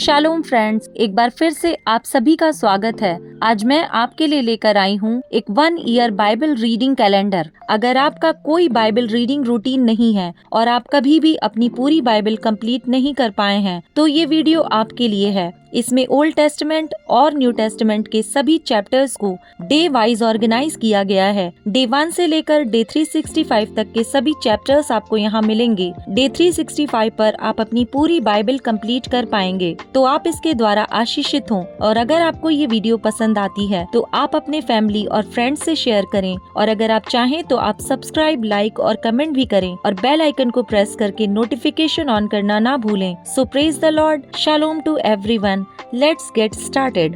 Shalom friends, एक बार फिर से आप सभी का स्वागत है। आज मैं आपके लिए लेकर आई हूँ एक 1 ईयर बाइबल रीडिंग कैलेंडर। अगर आपका कोई बाइबल रीडिंग रूटीन नहीं है और आप कभी भी अपनी पूरी बाइबल कंप्लीट नहीं कर पाए हैं, तो ये वीडियो आपके लिए है। इसमें ओल्ड टेस्टमेंट और न्यू टेस्टमेंट के सभी चैप्टर्स को डे वाइज ऑर्गेनाइज किया गया है। डे 1 से लेकर डे 365 तक के सभी चैप्टर्स आपको यहाँ मिलेंगे। डे 365 पर आप अपनी पूरी बाइबल कंप्लीट कर पाएंगे, तो आप इसके द्वारा आशीषित हों। और अगर आपको ये वीडियो पसंद आती है तो आप अपने फैमिली और फ्रेंड्स से शेयर करें, और अगर आप चाहें तो आप सब्सक्राइब, लाइक और कमेंट भी करें और बेल आइकन को प्रेस करके नोटिफिकेशन ऑन करना ना भूलें। So praise the Lord, shalom to everyone. Let's get started.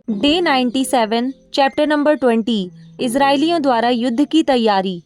Day 97, chapter number 20, इजरायलियों द्वारा युद्ध की तैयारी।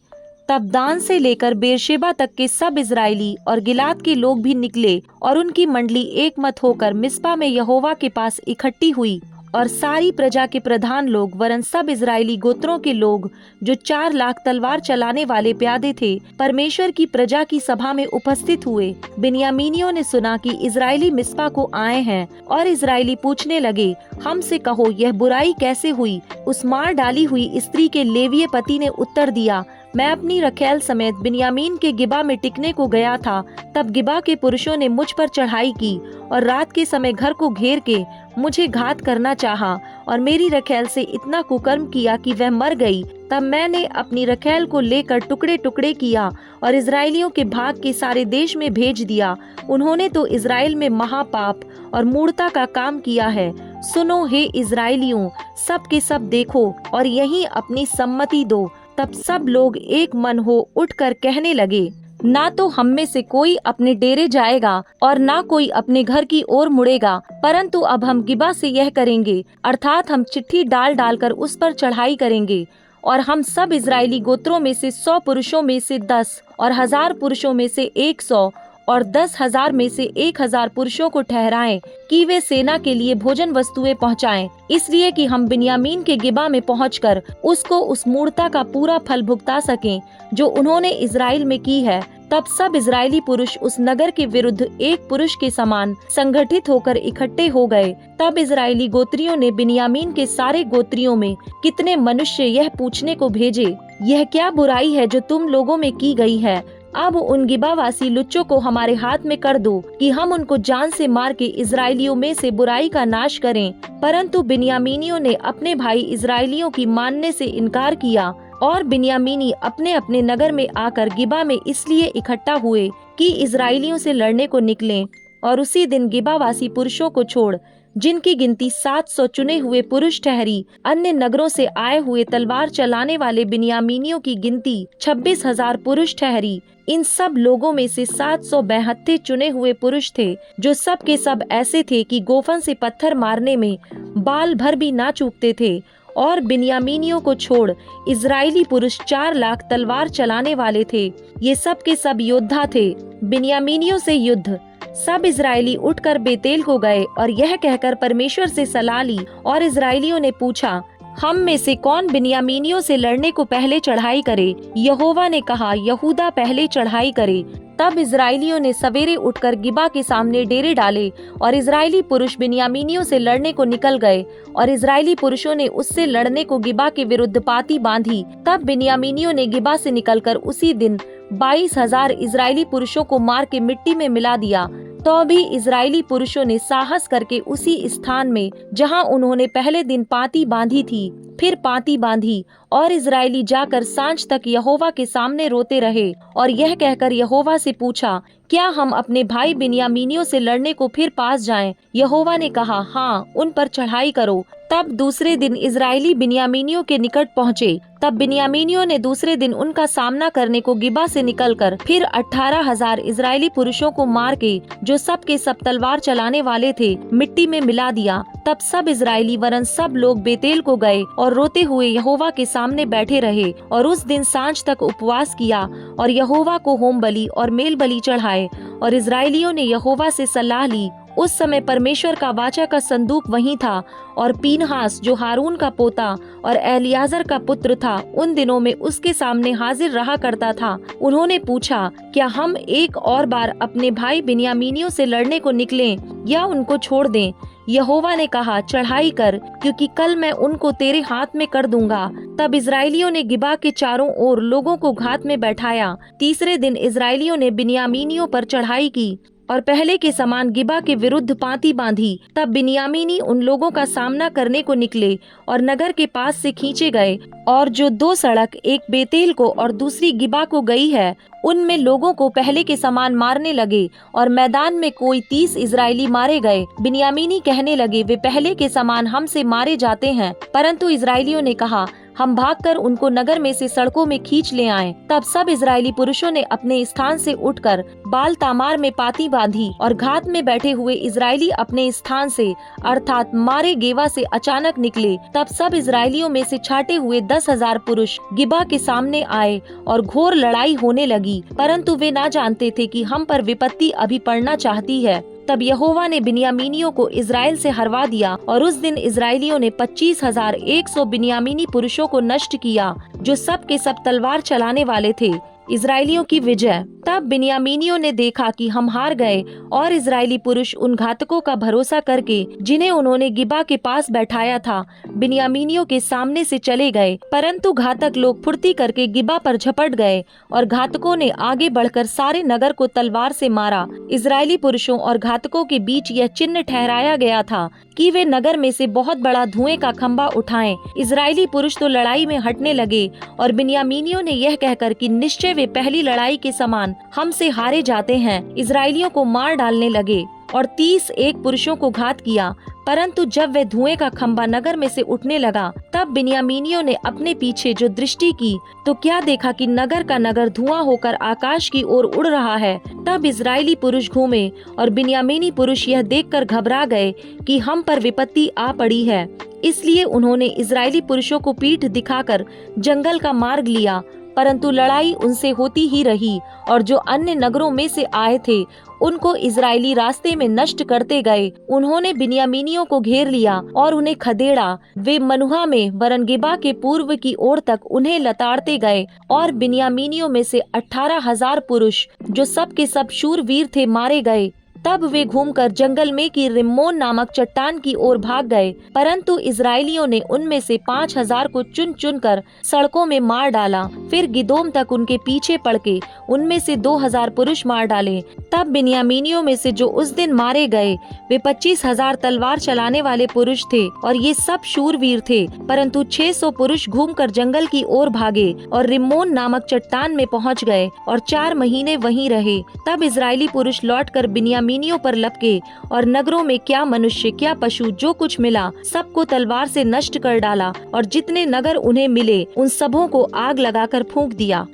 तब दान से लेकर बेरशेबा तक के सब इजरायली और गिलाद के लोग भी निकले, और उनकी मंडली एक मत होकर मिस्पा में यहोवा के पास इकट्ठी हुई। और सारी प्रजा के प्रधान लोग वरन सब इजरायली गोत्रों के लोग, जो 4 लाख तलवार चलाने वाले प्यादे थे, परमेश्वर की प्रजा की सभा में उपस्थित हुए। बिन्यामीनियों ने सुना कि इजरायली मिस्पा को आए हैं, और इजरायली पूछने लगे, हमसे कहो यह बुराई कैसे हुई। उस मार डाली हुई स्त्री के लेवीय पति ने उत्तर दिया, मैं अपनी रखैल समेत बिन्यामीन के गिबा में टिकने को गया था। तब गिबा के पुरुषों ने मुझ पर चढ़ाई की और रात के समय घर को घेर के मुझे घात करना चाहा, और मेरी रखैल से इतना कुकर्म किया कि वह मर गई। तब मैंने अपनी रखैल को लेकर टुकड़े टुकड़े किया और इजरायलियों के भाग के सारे देश में भेज दिया। उन्होंने तो इजराइल में महापाप और मूढ़ता का काम किया है। सुनो हे इजरायलियों, सब के सब देखो और यहीं अपनी सम्मति दो। तब सब लोग एक मन हो उठकर कहने लगे, ना तो हम में से कोई अपने डेरे जाएगा और ना कोई अपने घर की ओर मुड़ेगा, परंतु अब हम गिबा से यह करेंगे, अर्थात हम चिट्ठी डाल डालकर उस पर चढ़ाई करेंगे। और हम सब इजरायली गोत्रों में से 100 पुरुषों में से 10 और 1000 पुरुषों में से 100 और 10,000 में से 1,000 पुरुषों को ठहराएं कि वे सेना के लिए भोजन वस्तुएं पहुंचाएं, इसलिए कि हम बिन्यामीन के गिबा में पहुंचकर उसको उस मूढ़ता का पूरा फल भुगता सकें जो उन्होंने इजराइल में की है। तब सब इजरायली पुरुष उस नगर के विरुद्ध एक पुरुष के समान संगठित होकर इकट्ठे हो गए। तब इजरायली गोत्रियों ने बिन्यामीन के सारे गोत्रियों में कितने मनुष्य यह पूछने को भेजे, यह क्या बुराई है जो तुम लोगों में की गई है। अब उन गिबावासी लुच्चों को हमारे हाथ में कर दो कि हम उनको जान से मार के इजरायलियों में से बुराई का नाश करें। परंतु बिन्यामीनियों ने अपने भाई इजरायलियों की मानने से इनकार किया, और बिन्यामीनी अपने अपने नगर में आकर गिबा में इसलिए इकट्ठा हुए कि इजरायलियों से लड़ने को निकलें। और उसी दिन गिबावासी पुरुषों को छोड़, जिनकी गिनती 700 चुने हुए पुरुष ठहरी, अन्य नगरों से आए हुए तलवार चलाने वाले बिन्यामीनियों की गिनती 26,000 पुरुष ठहरी। इन सब लोगों में से 772 चुने हुए पुरुष थे, जो सब के सब ऐसे थे कि गोफन से पत्थर मारने में बाल भर भी ना चूकते थे। और बिन्यामीनियों को छोड़ इजरायली पुरुष 4 लाख तलवार चलाने वाले थे। ये सब के सब योद्धा थे। बिन्यामीनियों से युद्ध। सब इजरायली उठकर बेतेल को गए और यह कहकर परमेश्वर से सलाह ली। और इजरायलियों ने पूछा, हम में से कौन बिन्यामीनियों से लड़ने को पहले चढ़ाई करे। यहोवा ने कहा, यहूदा पहले चढ़ाई करे। तब इजरायलियों ने सवेरे उठकर गिबा के सामने डेरे डाले, और इजरायली पुरुष बिन्यामीनियों से लड़ने को निकल गए, और इजरायली पुरुषों ने उससे लड़ने को गिबा के विरुद्ध पाती बांधी। तब बिन्यामीनियों ने गिबा से निकलकर उसी दिन 22,000 इजरायली पुरुषों को मार के मिट्टी में मिला दिया। तो भी इजरायली पुरुषों ने साहस करके उसी स्थान में, जहां उन्होंने पहले दिन पाती बांधी थी, फिर पाती बांधी। और इजरायली जाकर सांझ तक यहोवा के सामने रोते रहे, और यह कहकर यहोवा से पूछा, क्या हम अपने भाई बिन्यामीनियों से लड़ने को फिर पास जाएं? यहोवा ने कहा, हाँ, उन पर चढ़ाई करो। तब दूसरे दिन इजरायली बिन्यामीनियों के निकट पहुँचे। तब बिन्यामीनियों ने दूसरे दिन उनका सामना करने को गिबा से निकलकर फिर 18,000 इजरायली पुरुषों को मार के, जो सब के सब तलवार चलाने वाले थे, मिट्टी में मिला दिया। तब सब इजरायली वरन सब लोग बेतेल को गए और रोते हुए यहोवा के सामने बैठे रहे, और उस दिन सांझ तक उपवास किया और यहोवा को होम बलि और मेल बलि चढ़ाए। और इजरायलियों ने यहोवा से सलाह ली उस समय परमेश्वर का वाचा का संदूक वहीं था और पीनहास जो हारून का पोता और एलियाजर का पुत्र था उन दिनों में उसके सामने हाजिर रहा करता था। उन्होंने पूछा, क्या हम एक और बार अपने भाई बिन्यामीनियों से लड़ने को निकलें या उनको छोड़ दें? यहोवा ने कहा, चढ़ाई कर, क्योंकि कल मैं उनको तेरे हाथ में कर दूंगा। तब इजराइलियों ने गिबा के चारों ओर लोगों को घात में बैठाया। तीसरे दिन इजराइलियों ने बिन्यामीनियों पर चढ़ाई की और पहले के समान गिबा के विरुद्ध पांति बांधी। तब बिन्यामीनी उन लोगों का सामना करने को निकले और नगर के पास से खींचे गए, और जो दो सड़क, एक बेतेल को और दूसरी गिबा को गई है, उनमें लोगों को पहले के समान मारने लगे और मैदान में कोई 30 इजरायली मारे गए। बिन्यामीनी कहने लगे, वे पहले के समान हमसे मारे जाते हैं। परंतु इजरायलियों ने कहा, हम भागकर उनको नगर में से सड़कों में खींच ले आए। तब सब इजरायली पुरुषों ने अपने स्थान से उठकर बाल तामार में पाती बांधी और घात में बैठे हुए इजरायली अपने स्थान से अर्थात मारे गेवा से अचानक निकले। तब सब इजरायलियों में से छाटे हुए 10,000 पुरुष गिबा के सामने आए और घोर लड़ाई होने लगी, परंतु वे ना जानते थे कि हम पर विपत्ति अभी पड़ना चाहती है। तब यहोवा ने बिन्यामीनियों को इजराइल से हरवा दिया और उस दिन इजराइलियों ने 25,100 बिन्यामीनी पुरुषों को नष्ट किया, जो सब के सब तलवार चलाने वाले थे। इजराइलियों की विजय। तब बिन्यामीनियों ने देखा कि हम हार गए और इजरायली पुरुष उन घातकों का भरोसा करके जिन्हें उन्होंने गिबा के पास बैठाया था, बिन्यामीनियों के सामने से चले गए। परंतु घातक लोग फुर्ती करके गिबा पर झपट गए और घातकों ने आगे बढ़कर सारे नगर को तलवार से मारा। इजरायली पुरुषों और घातकों के बीच यह चिन्ह ठहराया गया था कि वे नगर में से बहुत बड़ा धुएं का खंभा उठाएं। इजरायली पुरुष तो लड़ाई में हटने लगे और बिन्यामीनियों ने यह कहकर कि निश्चय वे पहली लड़ाई के समान हमसे हारे जाते हैं, इजरायलियों को मार डालने लगे और 31 पुरुषों को घात किया। परंतु जब वह धुएं का खंभा नगर में से उठने लगा, तब बिन्यामीनियों ने अपने पीछे जो दृष्टि की तो क्या देखा कि नगर का नगर धुआं होकर आकाश की ओर उड़ रहा है। तब इजरायली पुरुष घूमे और बिन्यामीनी पुरुष यह देखकर घबरा गए कि हम पर विपत्ति आ पड़ी है। इसलिए उन्होंने इजरायली पुरुषों को पीठ दिखाकर जंगल का मार्ग लिया, परंतु लड़ाई उनसे होती ही रही और जो अन्य नगरों में से आए थे उनको इजरायली रास्ते में नष्ट करते गए। उन्होंने बिन्यामीनियों को घेर लिया और उन्हें खदेड़ा। वे मनुहा में वरन गिबा के पूर्व की ओर तक उन्हें लताड़ते गए और बिन्यामीनियों में से 18,000 पुरुष जो सब के सब शूरवीर थे मारे गए। तब वे घूमकर जंगल में की रिम्मोन नामक चट्टान की ओर भाग गए, परंतु इजरायलियों ने उनमें से 5,000 को चुन चुन कर सड़कों में मार डाला। फिर गिदोम तक उनके पीछे पड़ के उनमें से 2,000 पुरुष मार डाले। तब बिन्यामीनियों में से जो उस दिन मारे गए वे 25,000 तलवार चलाने वाले पुरुष थे और ये सब शूरवीर थे। परंतु 600 पुरुष घूमकर जंगल की ओर भागे और रिम्मोन नामक चट्टान में पहुंच गए और 4 महीने वहीं रहे। तब इजरायली पुरुष लौटकर बिन्यामीनियों पर लपके और नगरों में क्या मनुष्य क्या पशु जो कुछ मिला सबको तलवार से नष्ट कर डाला और जितने नगर उन्हें मिले उन सबों को आग लगाकर फूंक दिया।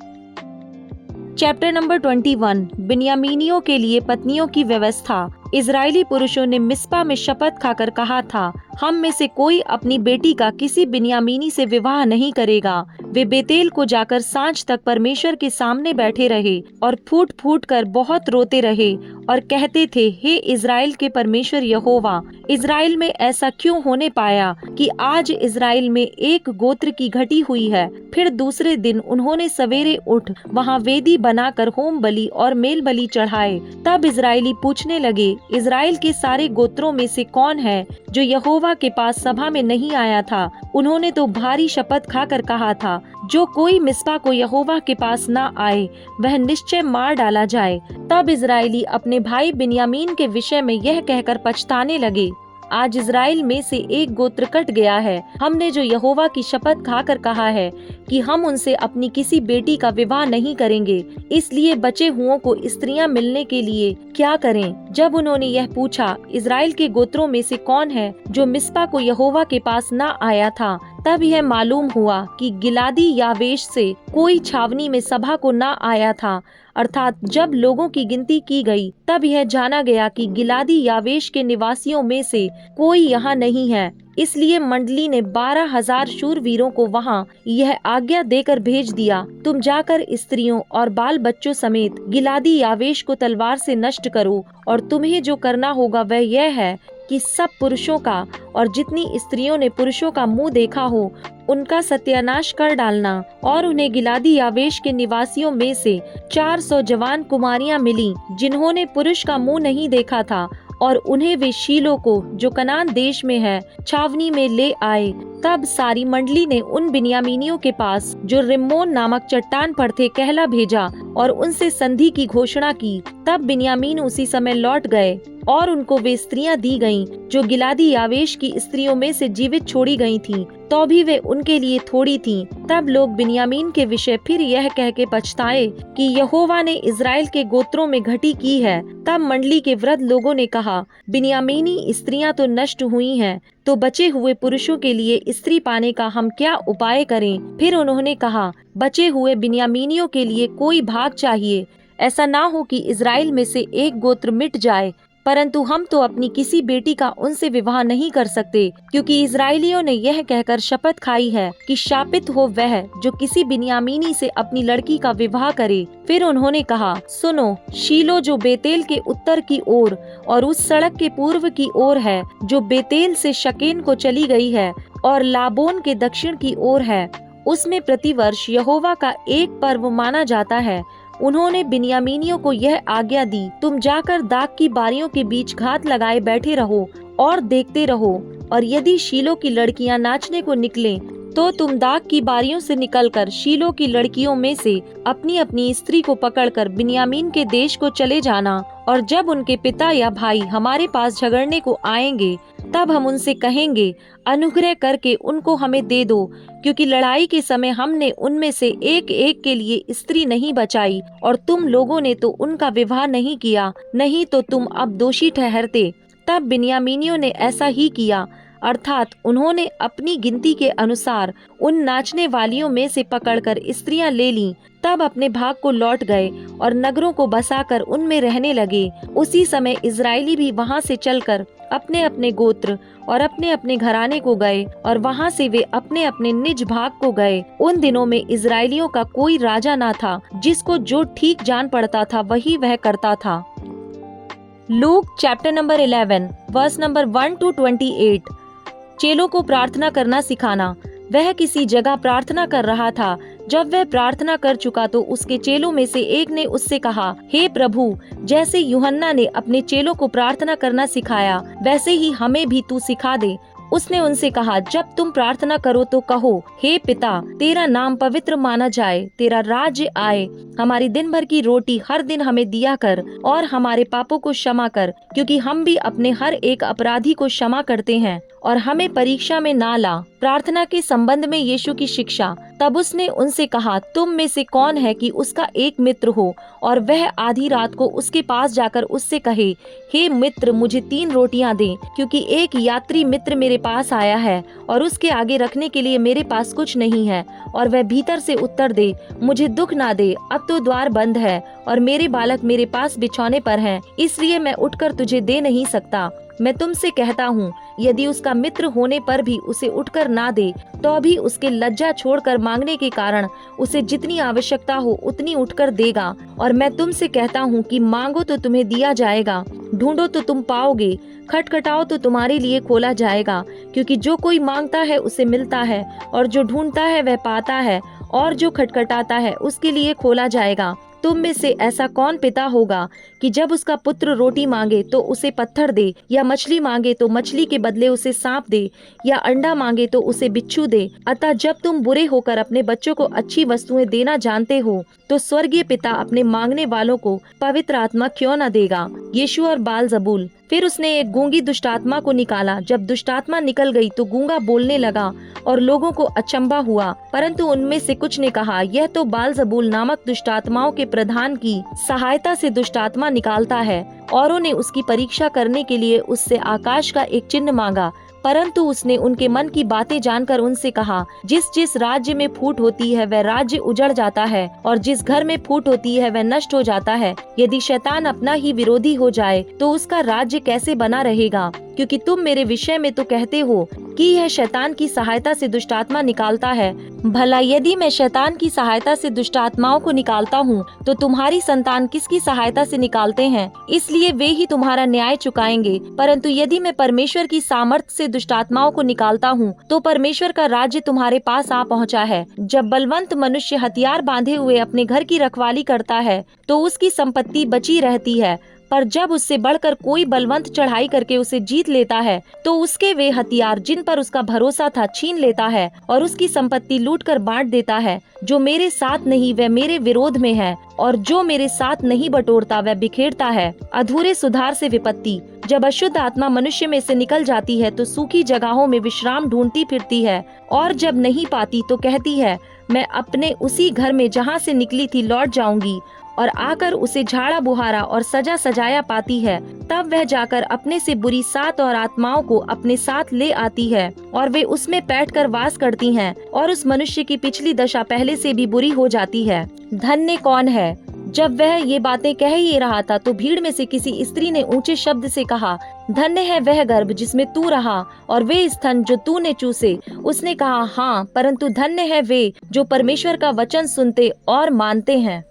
Chapter number 21। बिन्यामीनियों के लिए पत्नियों की व्यवस्था। इजरायली पुरुषों ने मिस्पा में शपथ खाकर कहा था, हम में से कोई अपनी बेटी का किसी बिन्यामीनी से विवाह नहीं करेगा। वे बेतेल को जाकर सांझ तक परमेश्वर के सामने बैठे रहे और फूट फूट कर बहुत रोते रहे और कहते थे, हे इजराइल के परमेश्वर यहोवा, इजराइल में ऐसा क्यों होने पाया कि आज इजराइल में एक गोत्र की घटी हुई है। फिर दूसरे दिन उन्होंने सवेरे उठ वहाँ वेदी बनाकर होम बलि और मेल बलि चढ़ाए। तब इजरायली पूछने लगे, इजराइल के सारे गोत्रों में से कौन है जो यहोवा के पास सभा में नहीं आया था? उन्होंने तो भारी शपथ खाकर कहा था, जो कोई मिस्पा को यहोवा के पास न आए वह निश्चय मार डाला जाए। तब इजरायली अपने भाई बिन्यामीन के विषय में यह कहकर पछताने लगे, आज इजराइल में से एक गोत्र कट गया है। हमने जो यहोवा की शपथ खाकर कहा है कि हम उनसे अपनी किसी बेटी का विवाह नहीं करेंगे, इसलिए बचे हुओं को स्त्रियां मिलने के लिए क्या करें? जब उन्होंने यह पूछा, इजराइल के गोत्रों में से कौन है जो मिस्पा को यहोवा के पास न आया था, तब यह मालूम हुआ कि गिलादी यावेश से कोई छावनी में सभा को न आया था। अर्थात जब लोगों की गिनती की गई तब यह जाना गया कि गिलादी यावेश के निवासियों में से कोई यहाँ नहीं है। इसलिए मंडली ने 12,000 शूरवीरों को वहाँ यह आज्ञा देकर भेज दिया, तुम जाकर स्त्रियों और बाल बच्चों समेत गिलादी यावेश को तलवार से नष्ट करो। और तुम्हें जो करना होगा वह यह है कि सब पुरुषों का और जितनी स्त्रियों ने पुरुषों का मुंह देखा हो उनका सत्यानाश कर डालना। और उन्हें गिलादी यावेश के निवासियों में से 400 जवान कुमारियां मिली जिन्होंने पुरुष का मुंह नहीं देखा था, और उन्हें वे शीलो को जो कनान देश में है छावनी में ले आए। तब सारी मंडली ने उन बिन्यामीनियों के पास जो रिम्मोन नामक चट्टान पर थे कहला भेजा और उनसे संधि की घोषणा की। तब बिन्यामीन उसी समय लौट गए और उनको वे स्त्रियां दी गईं जो गिलादी यावेश की स्त्रियों में से जीवित छोड़ी गई थीं, तो भी वे उनके लिए थोड़ी थीं। तब लोग बिन्यामीन के विषय फिर यह कह के पछताए कि यहोवा ने इज़राइल के गोत्रों में घटी की है। तब मंडली के वृद्ध लोगों ने कहा, बिन्यामीनी स्त्रियां तो नष्ट हुई हैं, तो बचे हुए पुरुषों के लिए स्त्री पाने का हम क्या उपाय करें? फिर उन्होंने कहा, बचे हुए बिन्यामीनियों के लिए कोई भाग चाहिए। ऐसा ना हो कि इज़राइल में से एक गोत्र मिट जाए, परंतु हम तो अपनी किसी बेटी का उनसे विवाह नहीं कर सकते, क्योंकि इज़राइलियों ने यह कहकर शपथ खाई है कि शापित हो वह जो किसी बिन्यामीनी से अपनी लड़की का विवाह करे। फिर उन्होंने कहा, सुनो, शीलो जो बेतेल के उत्तर की ओर और उस सड़क के पूर्व की ओर है जो बेतेल से शकेन को चली गई है और लाबोन के दक्षिण की ओर है, उसमें प्रतिवर्ष यहोवा का एक पर्व माना जाता है। उन्होंने बिन्यामीनियों को यह आज्ञा दी, तुम जाकर दाख की बारियों के बीच घात लगाए बैठे रहो और देखते रहो, और यदि शीलो की लड़कियां नाचने को निकलें तो तुम दाख की बारियों से निकलकर शीलो की लड़कियों में से अपनी अपनी स्त्री को पकड़कर बिन्यामीन के देश को चले जाना। और जब उनके पिता या भाई हमारे पास झगड़ने को आएंगे तब हम उनसे कहेंगे, अनुग्रह करके उनको हमें दे दो, क्योंकि लड़ाई के समय हमने उनमें से एक एक के लिए स्त्री नहीं बचाई, और तुम लोगों ने तो उनका विवाह नहीं किया, नहीं तो तुम अब दोषी ठहरते। तब बिन्यामीनियों ने ऐसा ही किया, अर्थात उन्होंने अपनी गिनती के अनुसार उन नाचने वालियों में से पकड़कर स्त्रियां ले लीं। तब अपने भाग को लौट गए और नगरों को बसाकर उनमें रहने लगे। उसी समय इज़राइली भी वहां से चलकर अपने अपने गोत्र और अपने अपने घराने को गए, और वहां से वे अपने अपने निज भाग को गए। उन दिनों में इज़राइलियों का कोई राजा ना था, जिसको जो ठीक जान पड़ता था वही वह करता था। Luke chapter number 11 verse number 1 to 28। चेलों को प्रार्थना करना सिखाना। वह किसी जगह प्रार्थना कर रहा था। जब वह प्रार्थना कर चुका तो उसके चेलों में से एक ने उससे कहा, हे प्रभु, जैसे यूहन्ना ने अपने चेलों को प्रार्थना करना सिखाया वैसे ही हमें भी तू सिखा दे। उसने उनसे कहा, जब तुम प्रार्थना करो तो कहो, हे पिता, तेरा नाम पवित्र माना जाए, तेरा राज्य आए, हमारी दिन भर की रोटी हर दिन हमें दिया कर, और हमारे पापों को क्षमा कर, क्योंकि हम भी अपने हर एक अपराधी को क्षमा करते हैं, और हमें परीक्षा में ना ला। प्रार्थना के संबंध में यीशु की शिक्षा। तब उसने उनसे कहा, तुम में से कौन है कि उसका एक मित्र हो और वह आधी रात को उसके पास जाकर उससे कहे, हे मित्र, मुझे 3 रोटियां दे, क्योंकि एक यात्री मित्र मेरे पास आया है और उसके आगे रखने के लिए मेरे पास कुछ नहीं है। और वह भीतर से उत्तर दे, मुझे दुख ना दे, अब तो द्वार बंद है और मेरे बालक मेरे पास बिछौने पर हैं, इसलिए मैं उठकर तुझे दे नहीं सकता। मैं तुमसे कहता हूँ, यदि उसका मित्र होने पर भी उसे उठकर ना दे, तो भी उसके लज्जा छोड़कर मांगने के कारण उसे जितनी आवश्यकता हो उतनी उठकर देगा। और मैं तुमसे कहता हूँ कि मांगो तो तुम्हें दिया जाएगा, ढूंढो तो तुम पाओगे, खटखटाओ तो तुम्हारे लिए खोला जाएगा। क्योंकि जो कोई मांगता है उसे मिलता है, और जो ढूंढता है वह पाता है, और जो खटखटाता है उसके लिए खोला जाएगा। तुम में से ऐसा कौन पिता होगा कि जब उसका पुत्र रोटी मांगे तो उसे पत्थर दे, या मछली मांगे तो मछली के बदले उसे सांप दे, या अंडा मांगे तो उसे बिच्छू दे? अतः जब तुम बुरे होकर अपने बच्चों को अच्छी वस्तुएं देना जानते हो, तो स्वर्गीय पिता अपने मांगने वालों को पवित्र आत्मा क्यों न देगा। यीशु और बालजबूल। फिर उसने एक गूंगी दुष्टात्मा को निकाला। जब दुष्टात्मा निकल गई तो गूंगा बोलने लगा और लोगों को अचंभा हुआ, परंतु उनमें से कुछ ने कहा, यह तो बालजबूल नामक दुष्टात्माओं के प्रधान की सहायता से दुष्टात्मा निकालता है। औरों ने उसकी परीक्षा करने के लिए उससे आकाश का एक चिन्ह मांगा। परंतु उसने उनके मन की बातें जानकर उनसे कहा, जिस जिस राज्य में फूट होती है वह राज्य उजड़ जाता है, और जिस घर में फूट होती है वह नष्ट हो जाता है। यदि शैतान अपना ही विरोधी हो जाए तो उसका राज्य कैसे बना रहेगा? क्योंकि तुम मेरे विषय में तो कहते हो कि यह शैतान की सहायता से दुष्ट आत्मा निकालता है। भला यदि मैं शैतान की सहायता से दुष्ट आत्माओं को निकालता हूँ, तो तुम्हारी संतान किसकी सहायता से निकालते हैं? इसलिए वे ही तुम्हारा न्याय चुकाएंगे। परंतु यदि मैं परमेश्वर की सामर्थ्य से दुष्ट आत्माओं को निकालता हूँ, तो परमेश्वर का राज्य तुम्हारे पास आ पहुँचा है। जब बलवंत मनुष्य हथियार बांधे हुए अपने घर की रखवाली करता है, तो उसकी संपत्ति बची रहती है। पर जब उससे बढ़कर कोई बलवंत चढ़ाई करके उसे जीत लेता है, तो उसके वे हथियार जिन पर उसका भरोसा था छीन लेता है और उसकी संपत्ति लूटकर बांट देता है। जो मेरे साथ नहीं वह मेरे विरोध में है, और जो मेरे साथ नहीं बटोरता वह बिखेरता है। अधूरे सुधार से विपत्ति। जब अशुद्ध आत्मा मनुष्य में से निकल जाती है तो सूखी जगहों में विश्राम ढूंढती फिरती है, और जब नहीं पाती तो कहती है, मैं अपने उसी घर में जहाँ से निकली थी लौट जाऊंगी। और आकर उसे झाड़ा बुहारा और सजा सजाया पाती है। तब वह जाकर अपने से बुरी 7 और आत्माओं को अपने साथ ले आती है, और वे उसमें बैठकर वास करती हैं, और उस मनुष्य की पिछली दशा पहले से भी बुरी हो जाती है। धन्य कौन है? जब वह ये बातें कह ही रहा था तो भीड़ में से किसी स्त्री ने ऊंचे शब्द से कहा, धन्य है वह गर्भ जिसमें तू रहा और वे स्तन जो तूने चूसे। उसने कहा, हाँ, परंतु धन्य है वे जो परमेश्वर का वचन सुनते और मानते हैं।